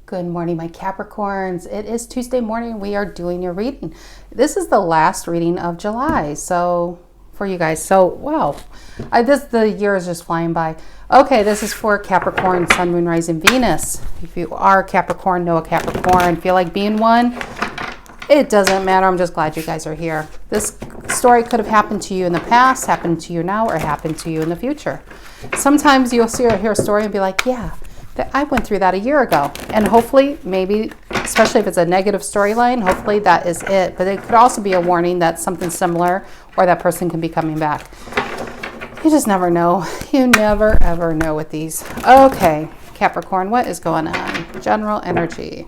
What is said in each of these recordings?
Good morning, my Capricorns. It is Tuesday morning. We are doing your reading. This is the last reading of July, so for you guys. So, wow, the year is just flying by. Okay, this is for Capricorn, Sun, Moon, Rising, Venus. If you are Capricorn, know a Capricorn, feel like being one, it doesn't matter. I'm just glad you guys are here. This story could have happened to you in the past, happened to you now, or happened to you in the future. Sometimes you'll hear a story and be like, yeah, I went through that a year ago. And hopefully, maybe, especially if it's a negative storyline, hopefully that is it. But it could also be a warning that something similar or that person can be coming back. You just never know. You never, ever know with these. Okay, Capricorn, what is going on? General energy.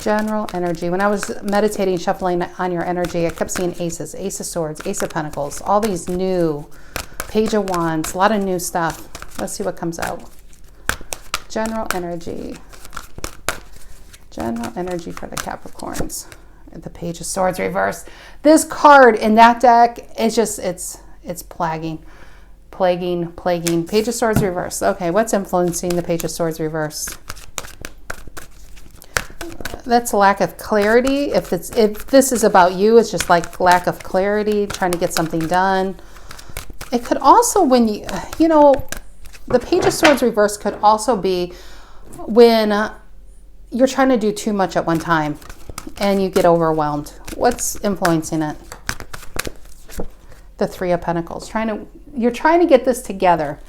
General energy. When I was meditating, shuffling on your energy, I kept seeing aces, ace of swords, ace of pentacles, all these new, page of wands, a lot of new stuff. Let's see what comes out. General energy. General energy for the Capricorns. The page of swords reversed. This card in that deck is just, it's plaguing. Page of swords reversed. Okay, what's influencing the page of swords reversed? That's lack of clarity. If this is about you, it's just like lack of clarity, trying to get something done. It could also, when you know, the page of swords reversed could also be when you're trying to do too much at one time and you get overwhelmed. What's influencing it? The Three of Pentacles. You're trying to get this together.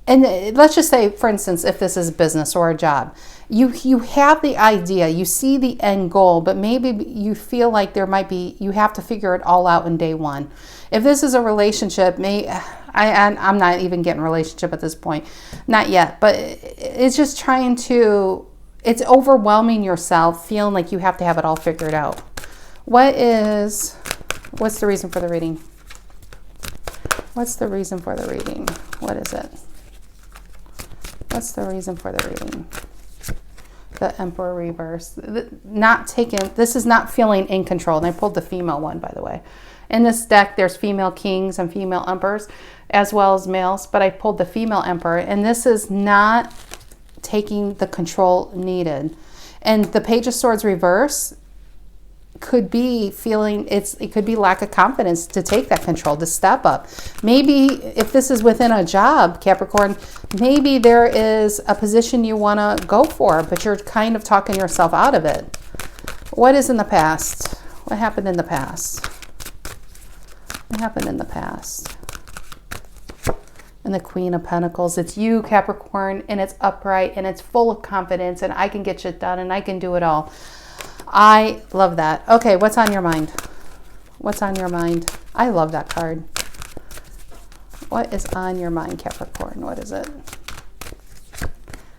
And let's just say, for instance, if this is business or a job, you have the idea, you see the end goal, but maybe you feel like you have to figure it all out in day one. If this is a relationship, I'm not even getting a relationship at this point, not yet, but it's just it's overwhelming yourself, feeling like you have to have it all figured out. What's the reason for the reading? What's the reason for the reading? What is it? What's the reason for the reading? The Emperor reverse. This is not feeling in control. And I pulled the female one, by the way. In this deck, there's female kings and female emperors, as well as males. But I pulled the female emperor, and this is not taking the control needed. And the Page of Swords reverse could be it could be lack of confidence to take that control, to step up. Maybe if this is within a job, Capricorn, maybe there is a position you want to go for, but you're kind of talking yourself out of it. What is in the past? What happened in the past? What happened in the past? And the Queen of Pentacles. It's you, Capricorn, and it's upright, and it's full of confidence, and I can get shit done, and I can do it all. I love that. Okay, what's on your mind? What's on your mind? I love that card. What is on your mind, Capricorn? What is it?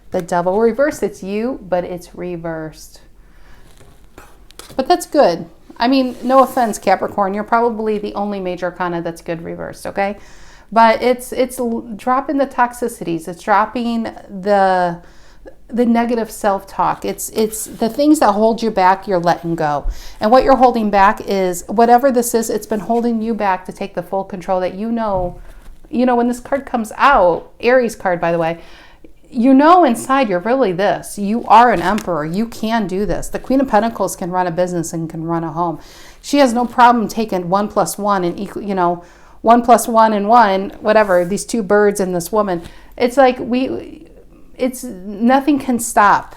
The Devil reversed. It's you, but it's reversed. But that's good. I mean, no offense, Capricorn. You're probably the only major arcana that's good reversed, okay? But it's dropping the toxicities. It's dropping the negative self-talk. It's the things that hold you back, you're letting go. And what you're holding back is, whatever this is, it's been holding you back to take the full control that you know, when this card comes out, Aries card, by the way, inside you're really this. You are an emperor. You can do this. The Queen of Pentacles can run a business and can run a home. She has no problem taking 1 + 1 and equal, 1 + 1 and 1, whatever, these two birds and this woman. It's like nothing can stop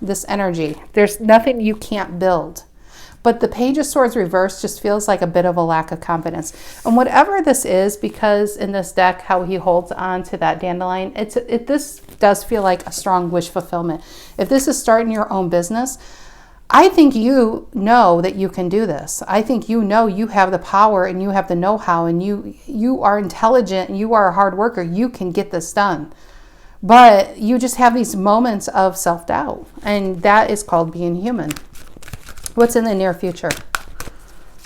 this energy. There's nothing you can't build. But the Page of Swords reverse just feels like a bit of a lack of confidence. And whatever this is, because in this deck, how he holds on to that dandelion, this does feel like a strong wish fulfillment. If this is starting your own business, I think you know that you can do this. I think you have the power and you have the know-how, and you are intelligent and you are a hard worker. You can get this done. But you just have these moments of self-doubt, and that is called being human. What's in the near future?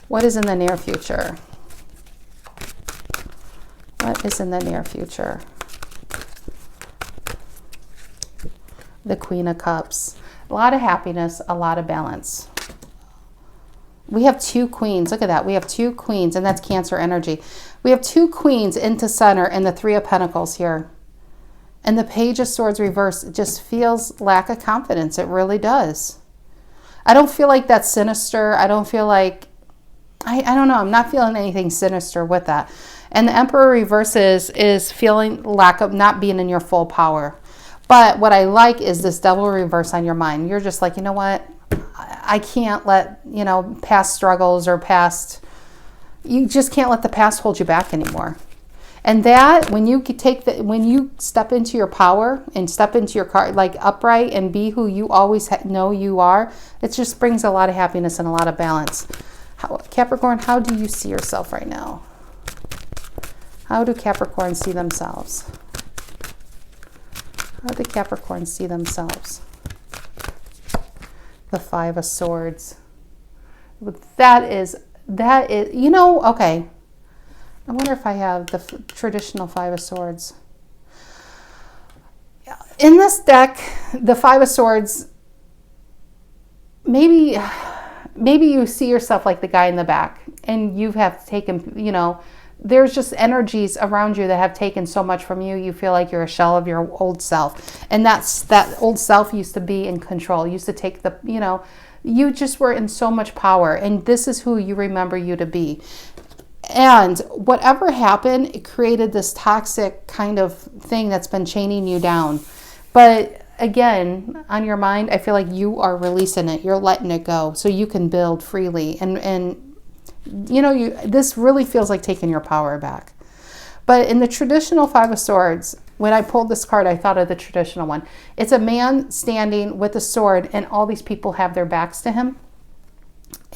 What is in the near future? What is in the near future? The Queen of Cups. A lot of happiness, a lot of balance. We have two queens. Look at that. We have two queens, and that's Cancer energy. We have two queens into center and the Three of Pentacles here. And the Page of Swords reverse just feels lack of confidence. It really does. I don't feel like that's sinister. I don't feel like, I don't know. I'm not feeling anything sinister with that. And the Emperor reverses is feeling lack of not being in your full power. But what I like is this Devil reverse on your mind. You're just like, you know what? I can't let, past struggles or you just can't let the past hold you back anymore. And that, when you step into your power and step into your card, like upright and be who you always know you are, it just brings a lot of happiness and a lot of balance. Capricorn, how do you see yourself right now? How do Capricorns see themselves? How do Capricorns see themselves? The Five of Swords. That is, okay. I wonder if I have the traditional Five of Swords. In this deck, the Five of Swords, maybe you see yourself like the guy in the back, and you have taken, there's just energies around you that have taken so much from you. You feel like you're a shell of your old self. And that old self used to be in control, used to take you just were in so much power, and this is who you remember you to be. And whatever happened, it created this toxic kind of thing that's been chaining you down. But again, on your mind, I feel like you are releasing it. You're letting it go so you can build freely. And this really feels like taking your power back. But in the traditional Five of Swords, when I pulled this card, I thought of the traditional one. It's a man standing with a sword, and all these people have their backs to him.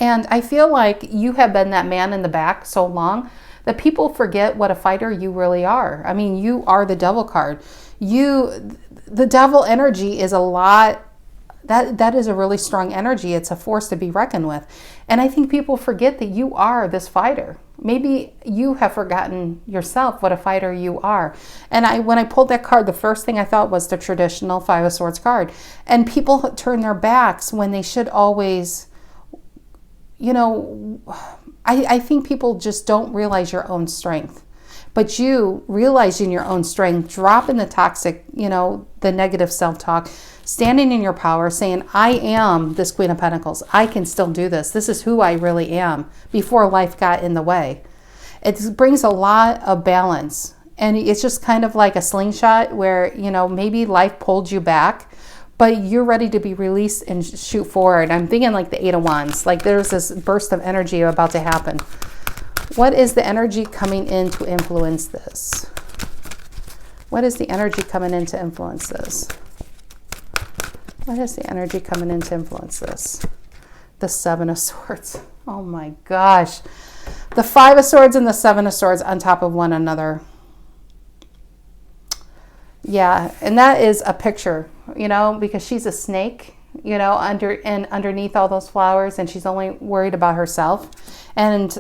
And I feel like you have been that man in the back so long that people forget what a fighter you really are. I mean, you are the Devil card. The Devil energy is a lot, that is a really strong energy. It's a force to be reckoned with. And I think people forget that you are this fighter. Maybe you have forgotten yourself what a fighter you are. And when I pulled that card, the first thing I thought was the traditional Five of Swords card. And people turn their backs when they should always... I think people just don't realize your own strength. But you realizing your own strength, dropping the toxic, the negative self-talk, standing in your power, saying, I am this Queen of Pentacles. I can still do this. This is who I really am, before life got in the way. It brings a lot of balance. And it's just kind of like a slingshot where, maybe life pulled you back, but you're ready to be released and shoot forward. I'm thinking like the Eight of Wands, like there's this burst of energy about to happen. What is the energy coming in to influence this? What is the energy coming in to influence this? What is the energy coming in to influence this? The Seven of Swords. Oh my gosh. The Five of Swords and the Seven of Swords on top of one another. Yeah, and that is a picture, because she's a snake, underneath all those flowers, and she's only worried about herself. And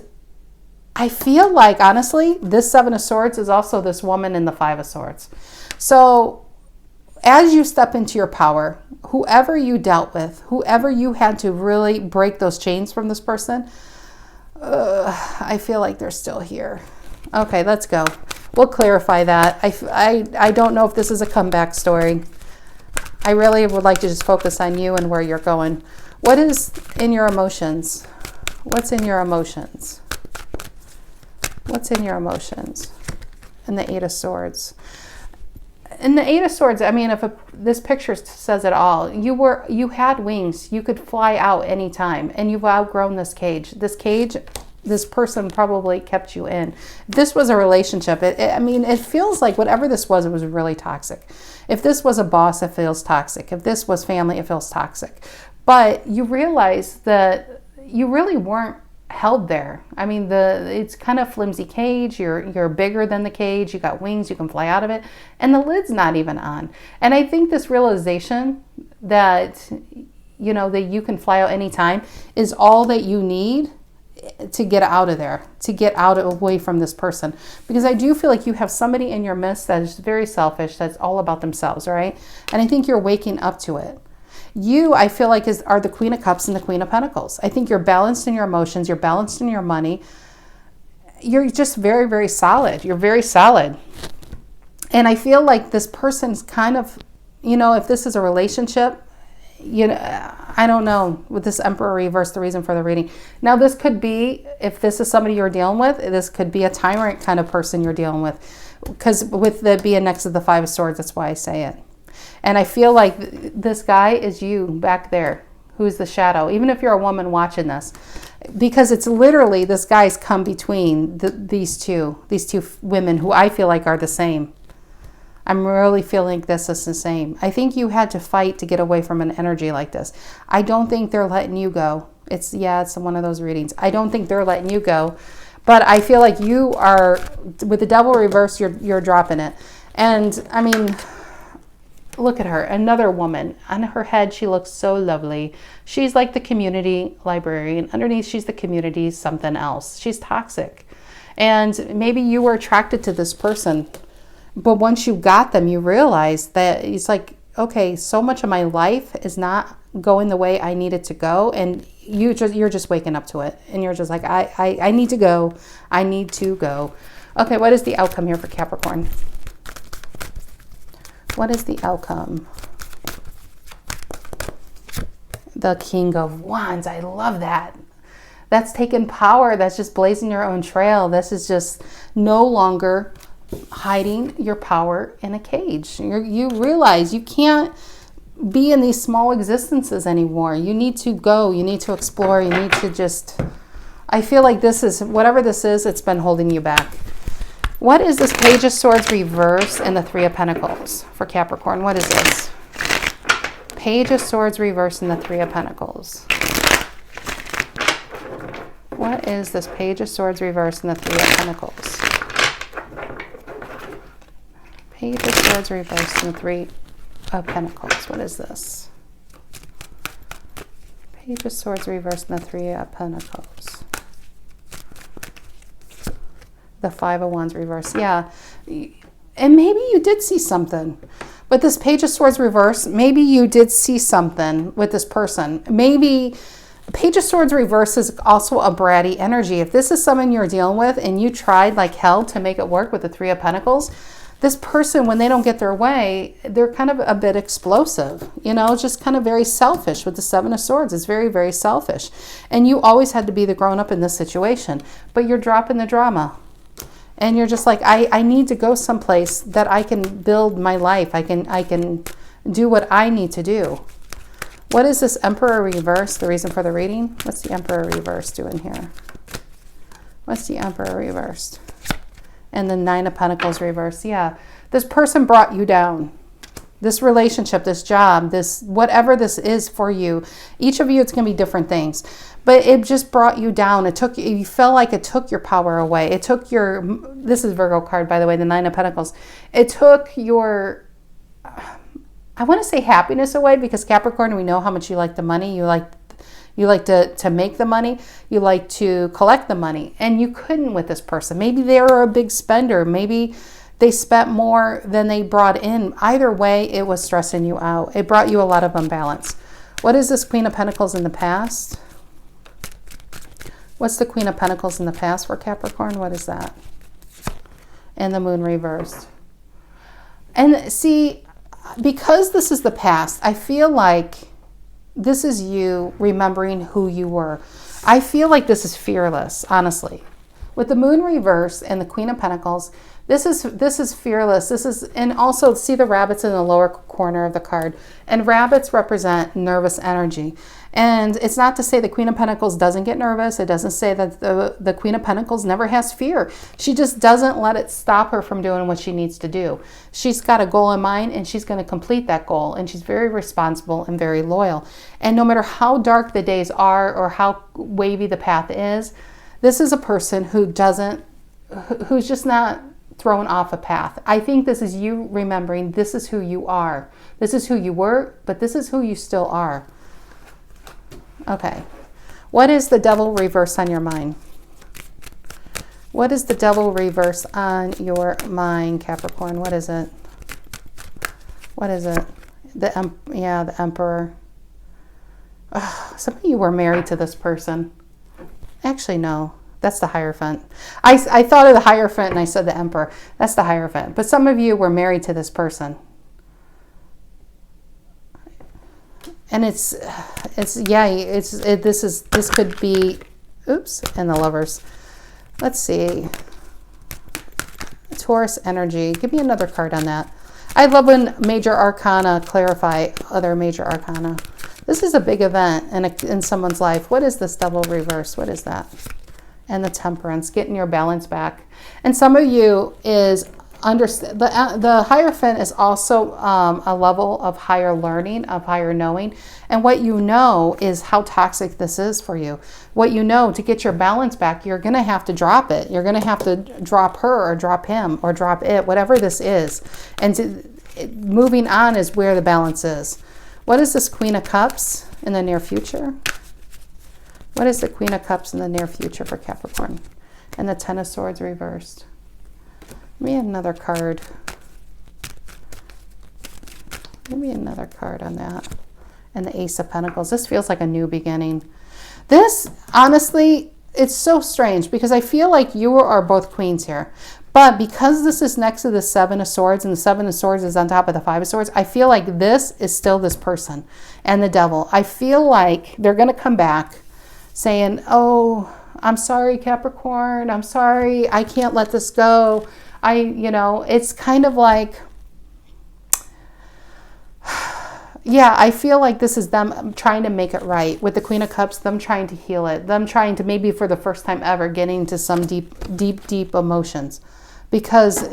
I feel like, honestly, this Seven of Swords is also this woman in the Five of Swords. So as you step into your power, whoever you dealt with, whoever you had to really break those chains from this person, I feel like they're still here. Okay, let's go. We'll clarify that. I don't know if this is a comeback story. I really would like to just focus on you and where you're going. What is in your emotions? What's in your emotions? What's in your emotions? And the Eight of Swords. And the Eight of Swords, I mean, this picture says it all. You had wings. You could fly out anytime, and you've outgrown this cage. This person probably kept you in. This was a relationship. It feels like whatever this was, it was really toxic. If this was a boss, it feels toxic. If this was family, it feels toxic. But you realize that you really weren't held there. I mean, it's kind of flimsy cage. You're bigger than the cage. You got wings. You can fly out of it. And the lid's not even on. And I think this realization that, that you can fly out anytime is all that you need to get out of there, to get away from this person. Because I do feel like you have somebody in your midst that is very selfish, that's all about themselves, right? And I think you're waking up to it. You, I feel like, are the Queen of Cups and the Queen of Pentacles. I think you're balanced in your emotions, you're balanced in your money. You're just very, very solid. You're very solid. And I feel like this person's kind of, if this is a relationship, I don't know, with this Emperor reverse, the reason for the reading. Now, this could be, if this is somebody you're dealing with, this could be a tyrant kind of person you're dealing with. Because with the being next to the Five of Swords, that's why I say it. And I feel like this guy is you back there, who's the shadow, even if you're a woman watching this. Because it's literally, this guy's come between these two women who I feel like are the same. I'm really feeling this is the same. I think you had to fight to get away from an energy like this. I don't think they're letting you go. It's one of those readings. I don't think they're letting you go. But I feel like you are, with the Devil reverse, you're dropping it. And I mean, look at her, another woman. On her head, she looks so lovely. She's like the community librarian. Underneath, she's the community something else. She's toxic. And maybe you were attracted to this person. But once you got them, you realize that it's like, okay, so much of my life is not going the way I need it to go. And you're just waking up to it. And you're just like, I need to go. I need to go. Okay, what is the outcome here for Capricorn? What is the outcome? The King of Wands. I love that. That's taking power. That's just blazing your own trail. This is just no longer hiding your power in a cage. You realize you can't be in these small existences anymore. You need to go. You need to explore. You need to just... I feel like this is, whatever this is, it's been holding you back. What is this Page of Swords reverse and the Three of Pentacles for Capricorn? What is this? Page of Swords reverse and the Three of Pentacles. What is this Page of Swords reverse and the Three of Pentacles? Page of Swords reverse and the Three of Pentacles. What is this? Page of Swords reverse and the Three of Pentacles. The Five of Wands reverse. Yeah. And maybe you did see something. But this Page of Swords reverse, maybe you did see something with this person. Maybe Page of Swords reverse is also a bratty energy. If this is someone you're dealing with and you tried like hell to make it work with the Three of Pentacles, this person, when they don't get their way, they're kind of a bit explosive, just kind of very selfish with the Seven of Swords. It's very, very selfish. And you always had to be the grown-up in this situation, but you're dropping the drama. And you're just like, I need to go someplace that I can build my life. I can do what I need to do. What is this Emperor reverse? The reason for the reading? What's the Emperor reverse doing here? What's the Emperor reversed? And the Nine of Pentacles reverse. Yeah, this person brought you down. This relationship, this job, this whatever this is for you. Each of you, it's going to be different things. But it just brought you down. You felt like it took your power away. It took your, this is Virgo card, by the way, the Nine of Pentacles. It took your, I want to say happiness away, because Capricorn, we know how much you like the money. You like to make the money. You like to collect the money. And you couldn't with this person. Maybe they were a big spender. Maybe they spent more than they brought in. Either way, it was stressing you out. It brought you a lot of imbalance. What is this Queen of Pentacles in the past? What's the Queen of Pentacles in the past for Capricorn? What is that? And the Moon reversed. And see, because this is the past, I feel like this is you remembering who you were. I feel like this is fearless, honestly. With the Moon reverse and the Queen of Pentacles, this is fearless. This is, and also see the rabbits in the lower corner of the card. And rabbits represent nervous energy. And it's not to say the Queen of Pentacles doesn't get nervous. It doesn't say that the Queen of Pentacles never has fear. She just doesn't let it stop her from doing what she needs to do. She's got a goal in mind, and she's going to complete that goal. And she's very responsible and very loyal. And no matter how dark the days are or how wavy the path is, this is a person who's just not thrown off a path. I think this is you remembering this is who you are. This is who you were, but this is who you still are. Okay. What is the Devil reverse on your mind? What is the Devil reverse on your mind, Capricorn? What is it? What is it? The Emperor. Ugh, some of you were married to this person. Actually, no. That's the Hierophant. I thought of the Hierophant and I said the Emperor. That's the Hierophant. But some of you were married to this person. And this could be, oops, and the Lovers. Let's see. Taurus energy. Give me another card on that. I love when major arcana clarify other major arcana. This is a big event in someone's life. What is this Devil reverse? What is that? And the Temperance, getting your balance back. And some of you is the Hierophant is also a level of higher learning, of higher knowing. And what you know is how toxic this is for you. What you know, to get your balance back, you're going to have to drop it. You're going to have to drop her or drop him or drop it, whatever this is. And moving on is where the balance is. What is this Queen of Cups in the near future? What is the Queen of Cups in the near future for Capricorn? And the Ten of Swords reversed. Give me another card. Give me another card on that. And the Ace of Pentacles. This feels like a new beginning. This, honestly, it's so strange because I feel like you are both queens here. But because this is next to the Seven of Swords and the Seven of Swords is on top of the Five of Swords, I feel like this is still this person and the Devil. I feel like they're going to come back saying, oh, I'm sorry, Capricorn. I'm sorry. I can't let this go. It's kind of like, yeah, I feel like this is them trying to make it right. With the Queen of Cups, them trying to heal it. Them trying to, maybe for the first time ever, get into some deep emotions. Because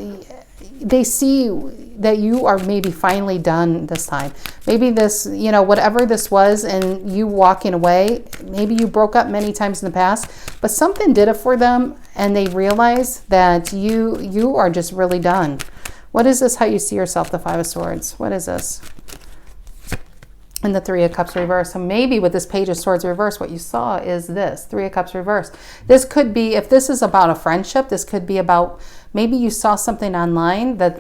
they see that you are maybe finally done this time. Maybe this, whatever this was and you walking away, maybe you broke up many times in the past, but something did it for them and they realize that you are just really done. What is this, how you see yourself, the Five of Swords? What is this? And the Three of Cups reverse. So maybe with this Page of Swords reverse, what you saw is this, Three of Cups reverse. This could be, if this is about a friendship, this could be about, maybe you saw something online that,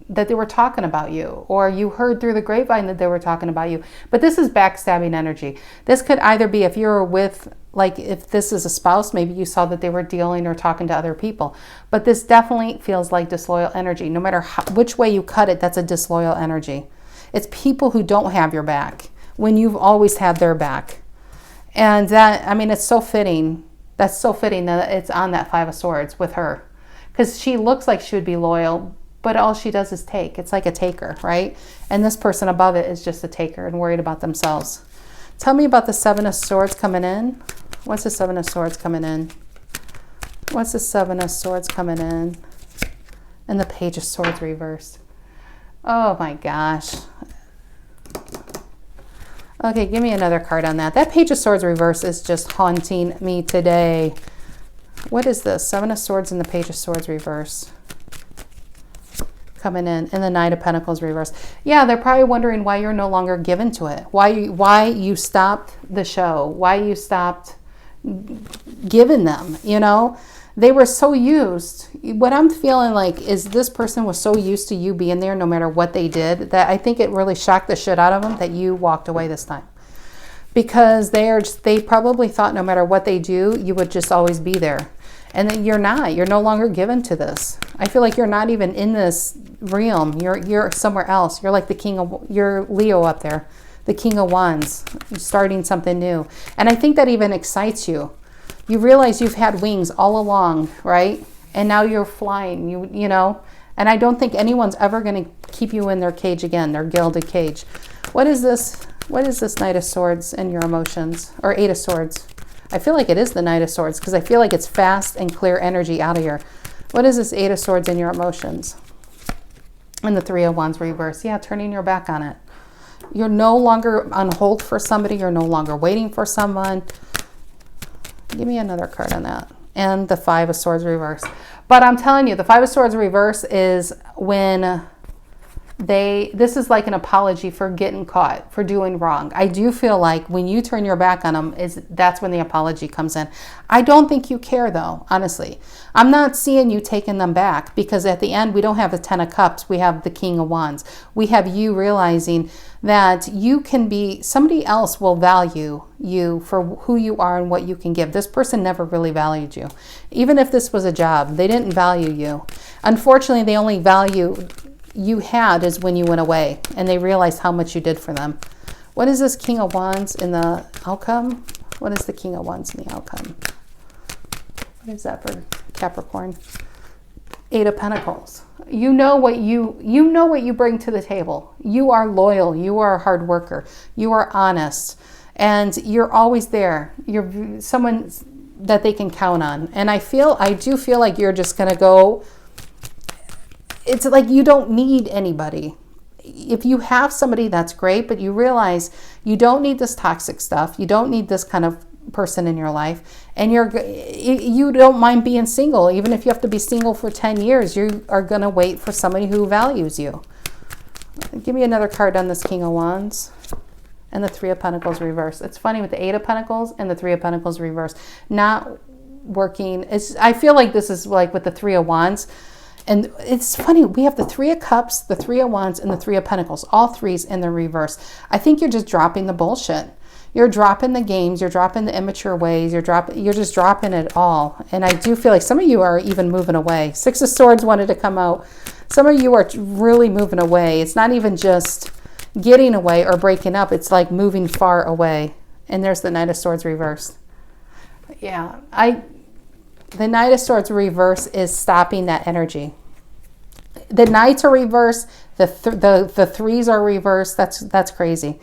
that they were talking about you, or you heard through the grapevine that they were talking about you. But this is backstabbing energy. This could either be if you're with, like if this is a spouse, maybe you saw that they were dealing or talking to other people. But this definitely feels like disloyal energy. No matter which way you cut it, that's a disloyal energy. It's people who don't have your back when you've always had their back. And that, it's so fitting. That's so fitting that it's on that Five of Swords with her. Because she looks like she would be loyal, but all she does is take. It's like a taker, right? And this person above it is just a taker and worried about themselves. Tell me about the Seven of Swords coming in. What's the Seven of Swords coming in? What's the Seven of Swords coming in? And the Page of Swords reversed. Oh my gosh. Okay, give me another card on that. That Page of Swords reverse is just haunting me today. What is this? Seven of Swords and the Page of Swords reverse. Coming in. And the Knight of Pentacles reverse. Yeah, they're probably wondering why you're no longer given to it. Why you stopped the show. Why you stopped giving them, They were so used. What I'm feeling like is this person was so used to you being there no matter what they did that I think it really shocked the shit out of them that you walked away this time. Because they probably thought no matter what they do, you would just always be there. And then you're not. You're no longer given to this. I feel like you're not even in this realm. You're somewhere else. You're like the king of, you're Leo up there, the King of Wands, starting something new. And I think that even excites you. You realize you've had wings all along, right? And now you're flying, you know. And I don't think anyone's ever going to keep you in their cage again, their gilded cage. What is this? What is this Knight of Swords in your emotions? Or Eight of Swords? I feel like it is the Knight of Swords because I feel like it's fast and clear energy out of here. What is this Eight of Swords in your emotions? And the Three of Wands reverse. Yeah, turning your back on it. You're no longer on hold for somebody. You're no longer waiting for someone. Give me another card on that. And the Five of Swords reverse. But I'm telling you, the Five of Swords reverse is when this is like an apology for getting caught, for doing wrong. I do feel like when you turn your back on them, that's when the apology comes in. I don't think you care though, honestly. I'm not seeing you taking them back, because at the end we don't have the 10 of Cups, we have the King of Wands. We have you realizing that you can be, somebody else will value you for who you are and what you can give. This person never really valued you. Even if this was a job, they didn't value you. Unfortunately, they only value you had is when you went away and they realized how much you did for them. What is this King of Wands in the outcome? What is the King of Wands in the outcome? What is that for Capricorn? 8 of Pentacles. You know what you bring to the table. You are loyal, you are a hard worker, you are honest, and you're always there. You're someone that they can count on. And I do feel like you're just going to go. It's like you don't need anybody. If you have somebody, that's great, but you realize you don't need this toxic stuff. You don't need this kind of person in your life, and you don't mind being single. Even if you have to be single for 10 years, you are going to wait for somebody who values you. Give me another card on this King of Wands and the 3 of Pentacles reverse. It's funny with the 8 of Pentacles and the 3 of Pentacles reverse not working. I feel like this is like with the 3 of Wands. And it's funny, we have the 3 of Cups, the 3 of Wands, and the 3 of Pentacles, all threes in the reverse. I think you're just dropping the bullshit. You're dropping the games, you're dropping the immature ways, you're just dropping it all. And I do feel like some of you are even moving away. 6 of Swords wanted to come out. Some of you are really moving away. It's not even just getting away or breaking up. It's like moving far away. And there's the Knight of Swords reversed. Yeah, the Knight of Swords reverse is stopping that energy. The Knights are reversed. The threes are reversed. That's crazy.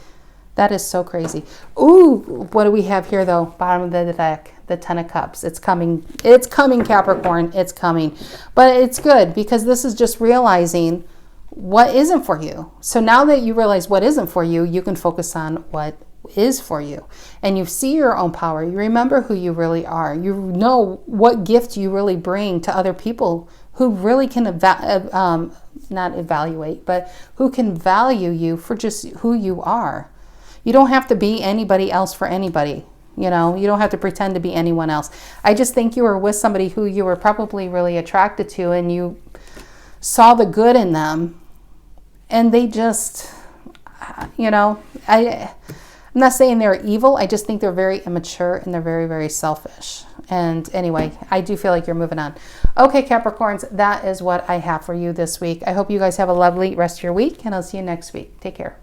That is so crazy. Ooh, what do we have here though? Bottom of the deck, the 10 of Cups. It's coming. It's coming, Capricorn. It's coming. But it's good because this is just realizing what isn't for you. So now that you realize what isn't for you, you can focus on what is for you, and you see your own power. You remember who you really are. You know what gift you really bring to other people who really can not evaluate, but who can value you for just who you are. You don't have to be anybody else for anybody. You know, you don't have to pretend to be anyone else. I just think you were with somebody who you were probably really attracted to, and you saw the good in them, and they just, you know, I'm not saying they're evil. I just think they're very immature and they're very, very selfish. And anyway, I do feel like you're moving on. Okay, Capricorns, that is what I have for you this week. I hope you guys have a lovely rest of your week, and I'll see you next week. Take care.